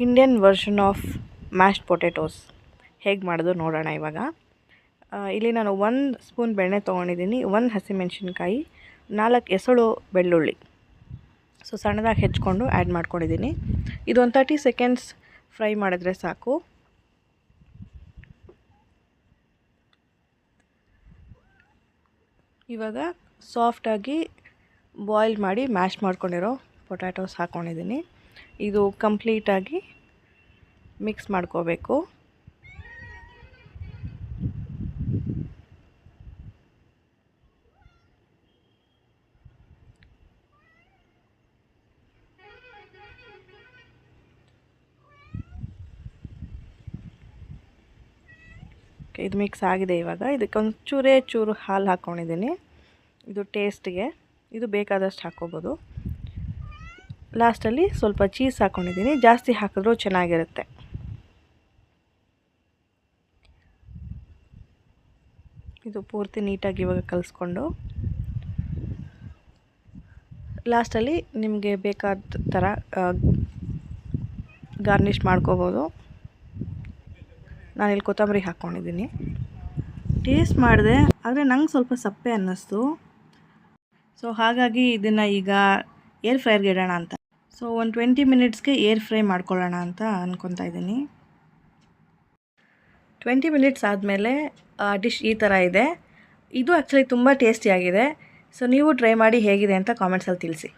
Indian version of mashed potatoes ಹೇಗೆ ಮಾಡೋದು ನೋಡೋಣ ಇವಾಗ. ಇಲ್ಲಿ ನಾನು 1 ಸ್ಪೂನ್ ಬೆಣ್ಣೆ ತೊಗೊಂಡಿದ್ದೀನಿ, 1 ಹಸಿಮೆಣಸಿನ್ಕಾಯಿ, 4 ಎಸಳು ಬೆಳ್ಳುಳ್ಳಿ ಸಣ್ಣದಾಗಿ ಹೆಚ್ಕೊಂಡು ಆ್ಯಡ್ ಮಾಡ್ಕೊಂಡಿದ್ದೀನಿ. ಇದು ಒಂದು 30 ಸೆಕೆಂಡ್ಸ್ ಫ್ರೈ ಮಾಡಿದ್ರೆ ಸಾಕು. ಇವಾಗ ಸಾಫ್ಟಾಗಿ ಬಾಯ್ಲ್ ಮಾಡಿ ಮ್ಯಾಶ್ ಮಾಡ್ಕೊಂಡಿರೋ ಪೊಟ್ಯಾಟೋಸ್ ಹಾಕ್ಕೊಂಡಿದ್ದೀನಿ. ಇದು ಕಂಪ್ಲೀಟಾಗಿ ಮಿಕ್ಸ್ ಮಾಡ್ಕೋಬೇಕು. ಇದು ಮಿಕ್ಸ್ ಆಗಿದೆ. ಇವಾಗ ಇದಕ್ಕೊಂದು ಚೂರು ಹಾಲು ಹಾಕ್ಕೊಂಡಿದ್ದೀನಿ. ಇದು ಟೇಸ್ಟ್ಗೆ, ಇದು ಬೇಕಾದಷ್ಟು ಹಾಕ್ಕೋಬೋದು. ಲಾಸ್ಟಲ್ಲಿ ಸ್ವಲ್ಪ ಚೀಸ್ ಹಾಕ್ಕೊಂಡಿದ್ದೀನಿ, ಜಾಸ್ತಿ ಹಾಕಿದ್ರೂ ಚೆನ್ನಾಗಿರುತ್ತೆ. ಇದು ಪೂರ್ತಿ ನೀಟಾಗಿ ಇವಾಗ ಕಲಿಸ್ಕೊಂಡು ಲಾಸ್ಟಲ್ಲಿ ನಿಮಗೆ ಬೇಕಾದ ಥರ ಗಾರ್ನಿಷ್ ಮಾಡ್ಕೋಬೋದು. ನಾನಿಲ್ಲಿ ಕೊತ್ತಂಬರಿ ಹಾಕ್ಕೊಂಡಿದ್ದೀನಿ. ಟೇಸ್ಟ್ ಮಾಡಿದೆ, ಆದರೆ ನಂಗೆ ಸ್ವಲ್ಪ ಸಪ್ಪೆ ಅನ್ನಿಸ್ತು. ಸೊ ಹಾಗಾಗಿ ಇದನ್ನು ಈಗ ಏರ್ ಫ್ರೈರ್ಗೆ ಇಡೋಣ ಅಂತ. ಸೊ ಒಂದು 20 ಮಿನಿಟ್ಸ್ಗೆ ಏರ್ ಫ್ರೈ ಮಾಡ್ಕೊಳ್ಳೋಣ ಅಂತ ಅಂದ್ಕೊತಾ ಇದ್ದೀನಿ. 20 ಮಿನಿಟ್ಸ್ ಆದಮೇಲೆ ಡಿಶ್ ಈ ಥರ ಇದೆ. ಇದು ಆ್ಯಕ್ಚುಲಿ ತುಂಬ ಟೇಸ್ಟಿಯಾಗಿದೆ. ಸೊ ನೀವು ಟ್ರೈ ಮಾಡಿ ಹೇಗಿದೆ ಅಂತ ಕಾಮೆಂಟ್ಸಲ್ಲಿ ತಿಳಿಸಿ.